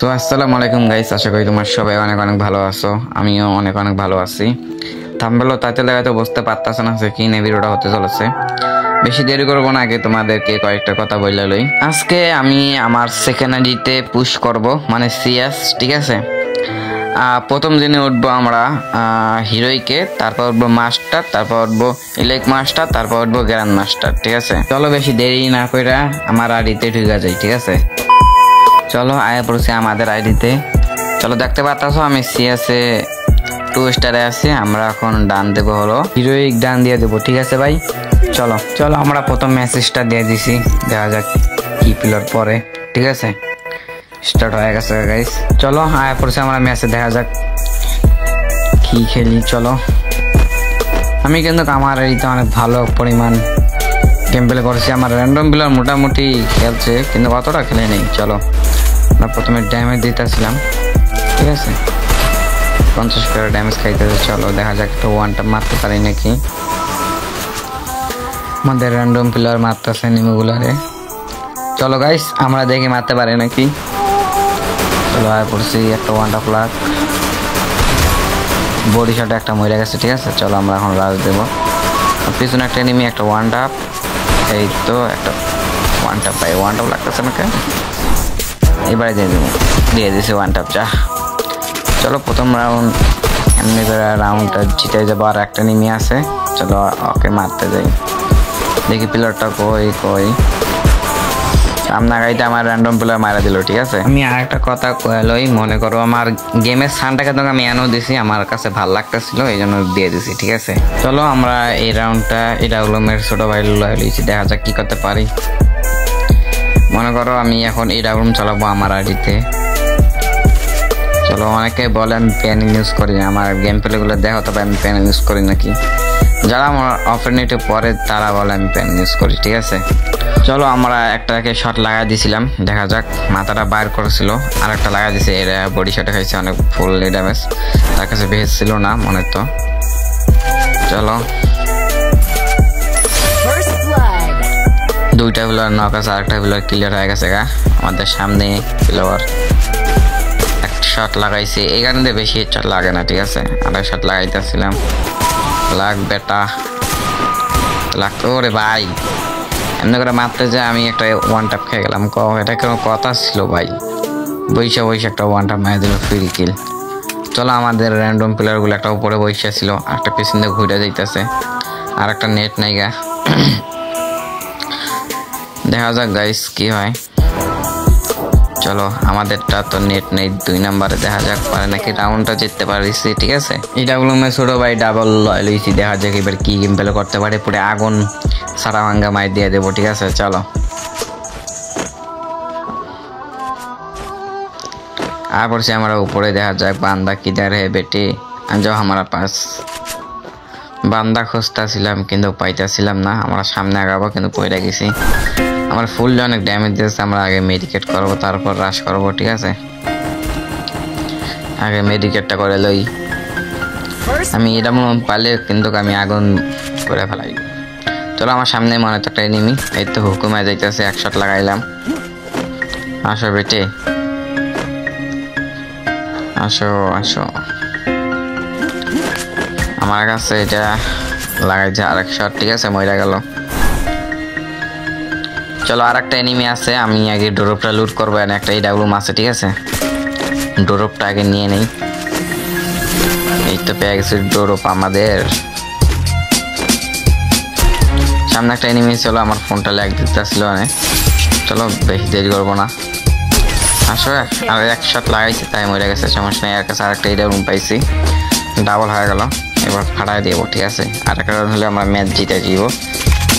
তো আসসালামু আলাইকুম গাইস, আশা করি তোমার সবাই অনেক অনেক ভালো আছো। আমিও অনেক অনেক ভালো আছি। থাম্বনেল টাইটেল হয়তো বুঝতে পারতাছ না যে কি নিয়ে ভিডিওটা হতে চলেছে। বেশি দেরি করবো না, আগে তোমাদেরকে কয়েকটা কথা বলে লই। আজকে আমি আমার সেকেন্ড আইডিতে পুশ করব, মানে সিএস, ঠিক আছে। প্রথম দিনে উঠবো আমরা হিরোইকে, তারপর উঠবো মাস্টার, তারপর উঠবো ইলেক মাস্টার, তারপর উঠবো গ্র্যান্ড মাস্টার, ঠিক আছে। চলো বেশি দেরি না করে আমার আইডিতে ঢুকে যাই, ঠিক আছে। চলো আয়া পড়ছি আমাদের আইডিতে। চলো দেখতে পাচ্ছো আমি সিএসএ 2 স্টারে আছি। আমরা এখন ডান দেবো, হলো হিরোইক ডান দিয়ে দেবো, ঠিক আছে ভাই। চলো চলো আমরা প্রথম মেসেজটা দিয়ে দিছি, দেখা যাক কি প্লেয়ার পরে, ঠিক আছে। স্টার্ট হয়ে গেছে গাইস। চলো আয়া পড়ছে আমরা ম্যাচে, দেখা যাক কি খেলি। চলো আমি কিন্তু আমার আইডিতে অনেক ভালো পরিমাণ গেম প্লে করেছি। আমার র্যান্ডম প্লেয়ার মোটামুটি খেলছে, কিন্তু অতটা খেলে নেই। চলো আমরা প্রথমে ড্যামেজ দিতেছিলাম, ঠিক আছে। 50 করে ড্যামেজ খাইতেছে। চলো দেখা যাক একটু ওয়ানটা মারতে পারি নাকি। আমাদের র্যান্ডম প্লেয়ার মারতেছে নিমুগুলারে। চলো গাইস আমরা দেখি মারতে পারি নাকি। চলো আয় পড়ছি একটা ওয়ানটা প্লাক, বডি শটে একটা মরে গেছে, ঠিক আছে। চলো আমরা এখন রাজ দেবো। পিছনে একটা এনিমি, একটা ওয়ান টাপ, এই তো একটা ওয়ান টাপ পাই, ওয়ান টাপ লাগতেছে আমাকে। এবারে দিয়ে দিছি ওয়ান টাপ। যা চলো প্রথম রাউন্ড এমনি করে রাউন্ডটা জিতে যাবো। আর একটা এনিমি আছে, চলো ওকে মারতে যাই, দেখি প্লেয়ারটা কই কই। সামনে গাইতে আমার র্যান্ডম প্লেয়ার মারা দিল, ঠিক আছে। আমি আর একটা কথা কইলই, মনে করো আমার গেমের সানটাকে তো আমি এনও দিছি, আমার কাছে ভালো লাগতেছিল এই জন্য দিয়ে দিছি, ঠিক আছে। চলো আমরা এই রাউন্ডটা, এটা হলো মেয়ের ছোট ভাই লইছি, দেখা যাক কি করতে পারি। মনে করো আমি এখন এই রাউন্ড চালাবো আমার আইডিতে। চলো অনেকে বলে আমি পেন ইউজ করি, আমার গেম প্লেগুলো দেখো তবে আমি পেন ইউজ করি নাকি। যারা আমার অফারনেটে পরে তারা বলে আমি পেন ইউজ করি, ঠিক আছে। চলো আমরা একটাকে শট লাগাই দিছিলাম, দেখা যাক। মাথাটা বাইর করেছিল, আর একটা লাগাই দিছে, এরা বডি শটে খাইছে অনেক ফুল ড্যামেজ। তার কাছে বেশ ছিল না মনে তো। চলো দুইটা প্লেয়ার নক আছে, আরেকটা প্লেয়ার ক্লিয়ার হয়ে গেছে গা। আমাদের সামনে প্লেয়ার একটা শট লাগাইছে, এই কারণে বেশি শট লাগে না, ঠিক আছে। আরেক শট লাগাইতেছিলাম, লাগ বেটা লাগতো রে ভাই। এমনি করে মারতে যে আমি একটা ওয়ান টাপ খেয়ে গেলাম। এটা কোনো কথা ছিল ভাই? বৈশা একটা ওয়ান টাপ মারা দিল, ফ্রি কিল। চলো আমাদের র্যান্ডম প্লেয়ারগুলো একটা উপরে বৈশা ছিল, একটা পেছন দিয়ে ঘুরে যাইতেছে, আর একটা নেট নাই গা। দেখা যাক গাইস কি হয়। চলো আমাদেরটা তো নেট নেই, 2 নম্বরে দেখা যাক পারে নাকি রাউন্ডটা জিততে পারিছি, ঠিক আছে। এটা হলো ছোট ভাই ডাবল লইছি, দেখা যাক এবার কি গেম প্লে করতে পারে। পুরো আগুন সারা ভাঙ্গা মাই দিয়ে দেবো, ঠিক আছে। চলো আর পড়ছি আমরা উপরে, দেখা যাক বান্দা কিধার হে বেটি, যাও আমার পাস। বান্দা খুঁজতেছিলাম কিন্তু পাইতেছিলাম না। আমরা সামনে আগাবো কিন্তু পড়ে গেছি। আমার ফুল অনেক ড্যামেজ দিয়েছে। আমরা আগে মেডিকেট করবো, তারপর রাশ করবো, ঠিক আছে। আগে মেডিকেটটা করে লই। আমি এটা পারলে কিন্তু আমি আগুন করে ফেলাই। চলো আমার সামনে মনে তো একটা এনিমি, এই তো হুকুমে যাইতেছে, এক শট লাগাইলাম। আসো বেটে আসো আসো, আমার কাছে এটা লাগাইছে আরেক শট, ঠিক আছে। মরে গেল। চলো আর একটা এনিমি আছে, আমি আগে ড্রপটা লুট করবো। একটা ডাবলুম আছে, ঠিক আছে। ড্রপটা আগে নিয়ে নেই। এই তো পেয়ে গেছে ড্রপ আমাদের সামনে একটা এনিমি। চলো আমার ফোনটা ল্যাগ দিতেছিল অনেক। চলো বেশি দেরি করবো না, আসো। আর এক শট লাগাইছি তাই মরে গেছে, সমস্যা নেই। এর কাছে আরেকটা ডাবলুম পাইছি, ডাবল হয়ে গেল। এবার ফাটাই দিব, ঠিক আছে। আর একটা হলে আমরা ম্যাচ জিতে যাব,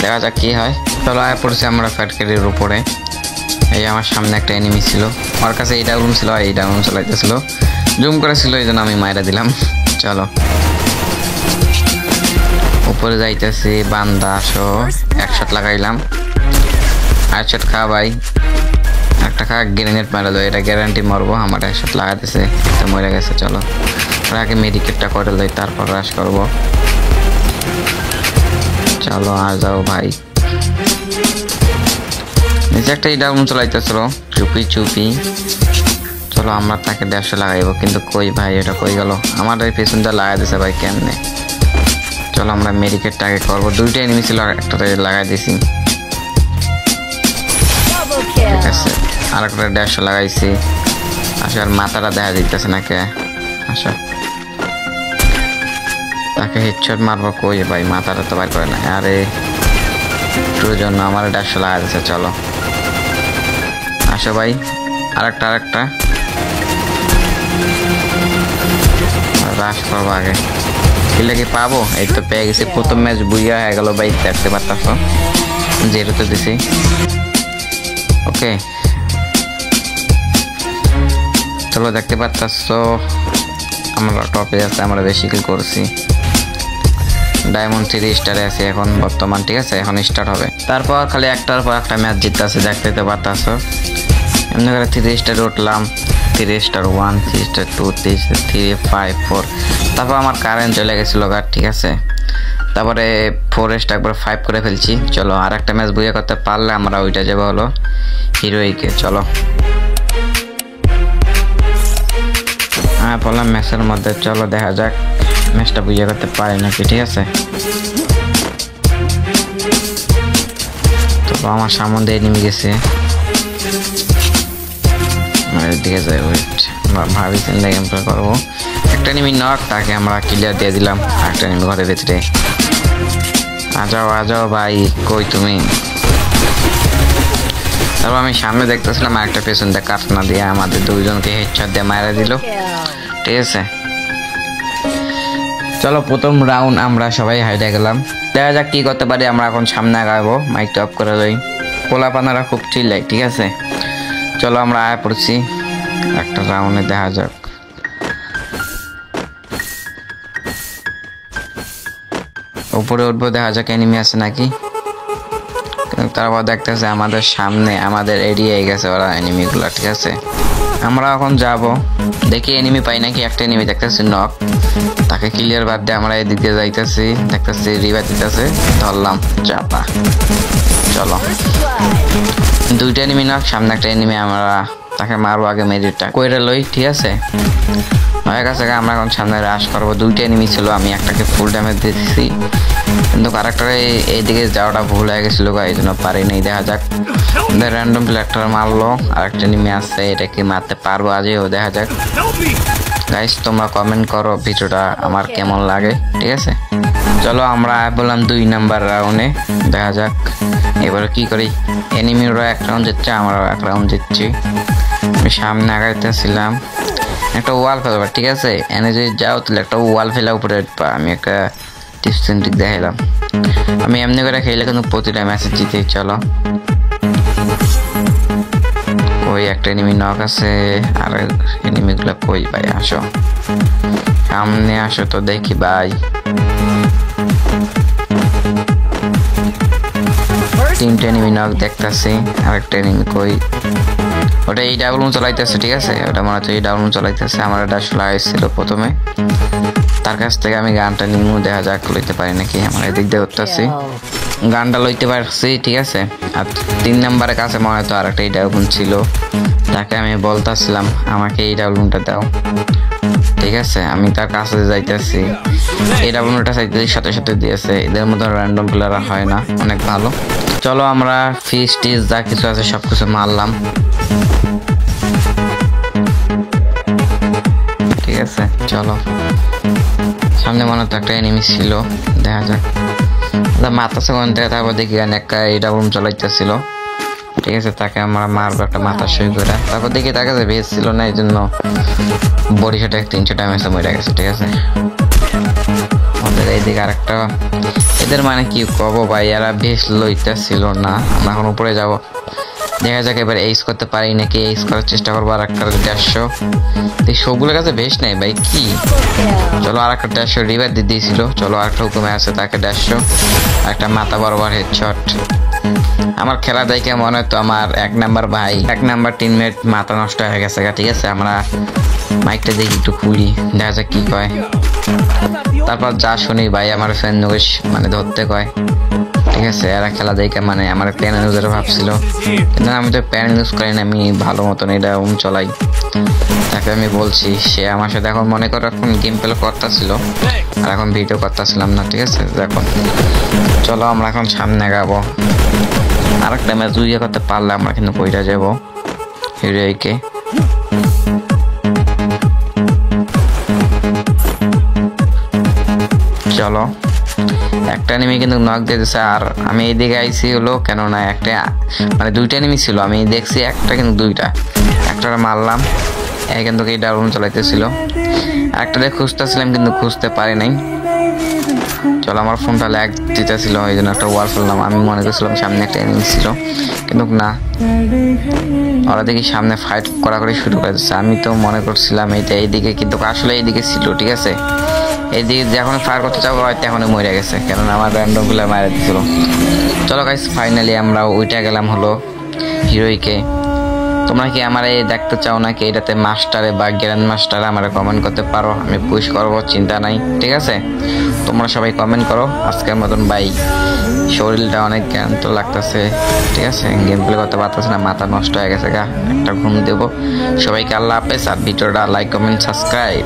দেখা যাক কি হয়। চলো আয় পড়ছি আমরা ফ্যাক্টরির উপরে। এই আমার সামনে একটা এনিমি ছিল, আমার কাছে এই ডাউন ছিল, এই ডাউন চালাইতেছিল, জুম করেছিল, এই জন্য আমি মাইরা দিলাম। চলো উপরে যাইতেছি, বান্দা আসো। এক শট লাগাইলাম, আর শট খা ভাই, একটা খা। গ্রেনেড মারা দেয়, এটা গ্যারান্টি মরবো। আমার এক শট লাগাইতেছে, তো মরে গেছে। চলো আগে মেডিকেটটা করে লই, তারপর রাশ করবো। চলো আর যাও ভাই। নিচে একটা ডাউন চালাইতেছিল, চুপি চুপি। চলো আমরা তাকে 150 লাগাইবো, কিন্তু কই ভাই এটা কই গেল? আমার এই পেছনটা লাগাই দিছে ভাই কেমনে? চলো আমরা মেডিকেটটাকে করবো। 2টা এনিমি ছিল, একটাতে লাগাই দিছি। ঠিক আছে, আর একটা 150 লাগাইছি। আসলে মাথাটা দেখা দিতেছে না কে? আচ্ছা, তাকে হেডশট মারবো। কই ভাই মাথাটা তো বাইর করে না। আরে একটুর জন্য আমার 150 লাগা দিচ্ছে। চলো আসো ভাই, আরেকটা রাশ করবো আগে। কিলে কি পাবো? এই তো পেয়ে গেছি। প্রথম ম্যাচ বুইয়া হয়ে গেল ভাই, দেখতে পারতাছ। যেহেতু দিছি ওকে। চলো দেখতে পারতাছ আমরা টপে আছে, আমরা বেশি কিল করছি। ডায়মন্ড 3 স্টারে আছে এখন বর্তমান। ঠিক আছে, এখন স্টার্ট হবে। তারপর খালি একটার পর একটা ম্যাচ জিততেছে, দেখতে তো পারতাছ। এমনি করে 3 স্টারে উঠলাম। 3 স্টার 1, 3 স্টার 2, 3 স্টার 3, 5, 4। তারপর আমার কারেন্ট চলে গেছিল গার। ঠিক আছে, তারপরে 4 স্টার একবার 5 করে ফেলছি। চলো আর একটা ম্যাচ বুঝে করতে পারলে আমরা ওইটা যাবো হলো হিরোইকে। চলো হ্যাঁ বললাম ম্যাচের মধ্যে। চলো দেখা যাক ম্যাচটা বুঝে করতে পারি নাকি। ঠিক আছে, তো আমার সামনে এনিমি গেছে, দিকে যাই। ওয়েট, ভাবিছেন গেম প্লে করবো। একটা এনিমি নক, তাকে আমরা ক্লিয়ার দিয়ে দিলাম। একটা এনিমি ঘরের ভিতরে। আজাও ভাই, কই তুমি? তারপর আমি সামনে দেখতেছিলাম, একটা পেছন দিয়ে কাটনা দিয়ে আমাদের দুইজনকে হেডশট দিয়ে মারা দিল। ঠিক আছে, চলো প্রথম রাউন্ড আমরা সবাই হাইডে গেলাম। দেখা যাক কি করতে পারি আমরা। এখন সামনে আগাবো, মাইকটা অফ করে লই। পোলাপানারা খুব চিল্লাই। ঠিক আছে, চলো আমরা আয় পড়ছি একটা রাউন্ডে। দেখা যাক উপরে উঠবো, দেখা যাক এনিমি আছে নাকি। তারপর দেখতেছে আমাদের সামনে, আমাদের এরিয়ায় গেছে ওরা এনিমিগুলা। ঠিক আছে, আমরা এখন যাব, দেখি এনিমি পাই নাকি। একটা এনিমি দেখতেছি নক, তাকে ক্লিয়ার বাদ দিয়ে আমরা এদিকে যাইতেছি। দেখতেছি রিভার দিতেছে, ধরলাম চাপা। চলো 2টা এনিমি নক, সামনে একটা এনিমি। আমরা তাকে মারবো আগে, মেডিটা কইরা লই। ঠিক আছে, হয়ে গেছে। আমরা এখন সামনে রাশ করবো। 2টা এনিমি ছিল, আমি একটাকে ফুল ড্যামেজ দিয়েছি, কিন্তু আরেকটা এইদিকে যাওয়াটা ভুল হয়ে গেছিল, এই জন্য পারিনি। দেখা যাক, র্যান্ডম প্লেয়ার মারলো। আরেকটা এনিমি আছে, এটাকে মারতে পারবো আজও। দেখা যাক গাইস, তোমরা কমেন্ট করো ভিডিওটা আমার কেমন লাগে। ঠিক আছে, চলো আমরা বললাম 2 নাম্বার রাউন্ডে। দেখা যাক এবার কি করি। এনিমিরা 1 রাউন্ড জিতছে, আমরাও 1 রাউন্ড জিতছি। আমি সামনে আগাইতেছিলাম, একটা ওয়াল ফেলবা। ঠিক আছে, এনে যদি যাও তাহলে একটা ওয়াল ফেলা উপরে। আমি একটা টিপস দেখাইলাম। আমি এমনি করে খেলে কিন্তু প্রতিটা ম্যাচে জিতে। চলো ওই একটা এনিমি নক আছে, আর এনিমিগুলো কই ভাই? আসো সামনে আসো তো দেখি ভাই। 3টা এনিমি নক দেখতেছি, আরেকটা এনিমি কই? ওটা এই ডাবল চালাইতেছে। ঠিক আছে, ওটা মনে হচ্ছে এই ডাবল চালাইতেছে। আমার এটা লাগাইছিল প্রথমে, তার কাছ থেকে আমি গানটা নিমু। দেখা যাক লইতে পারি নাকি। আমার এদিক দিয়ে উঠতেছি, গানটা লইতে পারছি। ঠিক আছে, আর 3 নাম্বারের কাছে মনে হতো আর একটা এই ডাবল ছিল, তাকে আমি বলতেছিলাম আমাকে এই ডাবলটা দাও। ঠিক আছে, আমি তার কাছে যাইতেছি, এই ডাবলটা চাইতেছি, সাথে সাথে দিয়েছে। এদের মধ্যে র্যান্ডম প্লেয়ার হয় না, অনেক ভালো। চলো আমরা ফিস টিস যা কিছু আছে সবকিছু মারলাম। ঠিক আছে, চলো সামনে মনে হতো একটা এনিমি ছিল। দেখা যাক মাথা সেখান থেকে। তারপর দেখি একটা এই ডাবল চালাইতেছিল। ঠিক আছে, তাকে আমরা মারবো একটা মাথা সই করে। তারপর দেখি তার কাছে ভেজ ছিল না, এই জন্য বডি শটে 300 ড্যামেজে মরে গেছে। ঠিক আছে, আমাদের এইদিকে আরেকটা। এদের মানে কি কব ভাই, এরা ভেজ লইতেছিল না। আমরা এখন উপরে যাব, দেখা যাক এবার এইস করতে পারি নাকি। এইস করার চেষ্টা করবো। আর একটা 150, সবগুলোর কাছে বেশ নেই ভাই কি। চলো আর একটা 150 রিভার দিয়ে দিয়েছিল। চলো আর একটা হুকুমে আছে, তাকে 150, একটা মাথা বরাবর হেডশট। আমার খেলা দেখে মনে হতো আমার 1 নাম্বার ভাই, 1 নাম্বার টিমমেট মাথা নষ্ট হয়ে গেছে। ঠিক আছে, আমরা মাইকটা দেখি একটু খুলি, দেখা যাক কি কয়। তারপর যা শুনি ভাই, আমার ফ্রেন্ড মানে ধরতে কয়। ঠিক আছে, এরা খেলা দেখে মানে আমার প্যান ইউজার ভাবছিল, কিন্তু আমি তো প্যান ইউজ করি না। আমি ভালো মতন এটা চলাই। আমি বলছি, সে আমার সাথে এখন মনে করো এখন গেম প্লে করতেছিল আর এখন ভিডিও করতেছিলাম না, ঠিক আছে। দেখো চলো আমরা এখন সামনে গাবো, আরেকটা ম্যাচ দুইয়া করতে পারলে আমরা কিন্তু বইটা যাবো হিরোইকে। চলো একটা এনিমি কিন্তু নক দিয়ে দিছে, আর আমি এইদিকে আইসি হলো কেননা একটা মানে দুইটা এনিমি ছিল, আমি দেখছি একটা কিন্তু দুইটা, একটা মারলাম এখান থেকে ডাউন চালাইতেছিল, একটা খুঁজতেছিলাম কিন্তু খুঁজতে পারি নাই। চলো আমার ফোনটা ল্যাগ দিতেছিল, এই জন্য একটা ওয়াল ফেললাম, আমি মনে করছিলাম সামনে একটা এনিমি ছিল কিন্তু না, ওরা দেখি সামনে ফাইট করাকরি শুরু করে দিচ্ছে। আমি তো মনে করছিলাম এইটা এইদিকে, কিন্তু আসলে এইদিকে ছিল, ঠিক আছে। এইদিকে যখন ফায়ার করতে যাবো হয়তো এখনই মরে গেছে, কেননা আমার র্যান্ডম গুলো মারা দিছিল। চলো গাইস ফাইনালি আমরা ওইটা গেলাম হলো হিরোইকে। তোমরা কি আমার এই দেখতে চাও নাকি এটাতে মাস্টারে বা গ্র্যান্ড মাস্টারে আমার কমেন্ট করতে পারো, আমি পুশ করবো, চিন্তা নাই, ঠিক আছে। তোমরা সবাই কমেন্ট করো। আজকের মতন বাই, শরীরটা অনেক ক্লান্ত লাগতেছে, ঠিক আছে, গেম প্লে করতে পারতেছে না, মাথা নষ্ট হয়ে গেছে গা, একটা ঘুম দেবো। সবাইকে আল্লাহ হাফেজ, আর ভিডিওটা লাইক কমেন্ট সাবস্ক্রাইব।